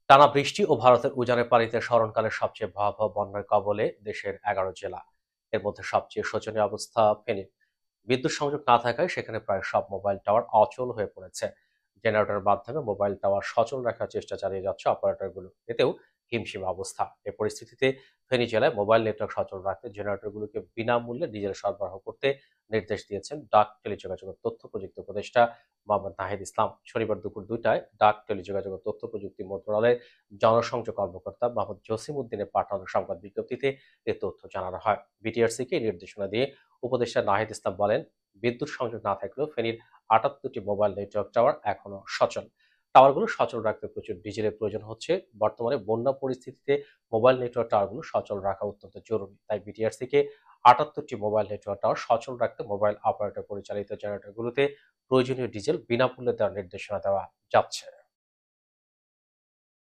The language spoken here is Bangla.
টানা বৃষ্টি ও ভারতের উজানের পানিতে স্মরণকালের সবচেয়ে ভয়াবহ বন্যার কবলে দেশের 11 জেলা। এর মধ্যে সবচেয়ে শোচনীয় অবস্থা ফেনী। বিদ্যুৎ সংযোগ না থাকায় সেখানে প্রায় সব মোবাইল টাওয়ার অচল হয়ে পড়েছে। জেনারেটরের মাধ্যমে মোবাইল টাওয়ার সচল রাখার চেষ্টা চালিয়ে যাচ্ছে অপারেটরগুলো, এতেও হিমশিম অবস্থা। এ পরিস্থিতিতে ফেনী জেলায় মোবাইল নেটওয়ার্ক সচল রাখতে জেনারেটরগুলোকে বিনামূল্যে ডিজেল সরবরাহ করতে নির্দেশ দিয়েছেন ডাক টেলিযোগাযোগ ও তথ্য প্রযুক্তি উপদেষ্টা মোহাম্মদ নাহিদ ইসলাম। শনিবার দুপুর 2টায় ডাক টেলিযোগাযোগ ও তথ্য প্রযুক্তি মন্ত্রণালয়ের জনসংযোগ কর্মকর্তা মোহাম্মদ জসিম উদ্দিনের পাঠানো সংবাদ বিজ্ঞপ্তিতে এ তথ্য জানানো হয়। বিটিআরসিকে নির্দেশনা দিয়ে উপদেষ্টা নাহিদ ইসলাম বলেন, বিদ্যুৎ সংযোগ না থাকলেও ফেনীর 78টি মোবাইল নেটওয়ার্ক টাওয়ার এখনো সচল। টাওয়ারগুলো সচল রাখতে প্রচুর ডিজেলের প্রয়োজন হচ্ছে। বর্তমানে বন্যা পরিস্থিতিতে মোবাইল নেটওয়ার্ক টাওয়ারগুলো সচল রাখা অত্যন্ত জরুরি। তাই বিটিআরসিকে 78টি মোবাইল নেটওয়ার্ক টাওয়ার সচল রাখতে মোবাইল অপারেটর পরিচালিত জেনারেটরগুলোতে প্রয়োজনীয় ডিজেল বিনামূল্যে দেওয়ার নির্দেশনা দেওয়া যাচ্ছে।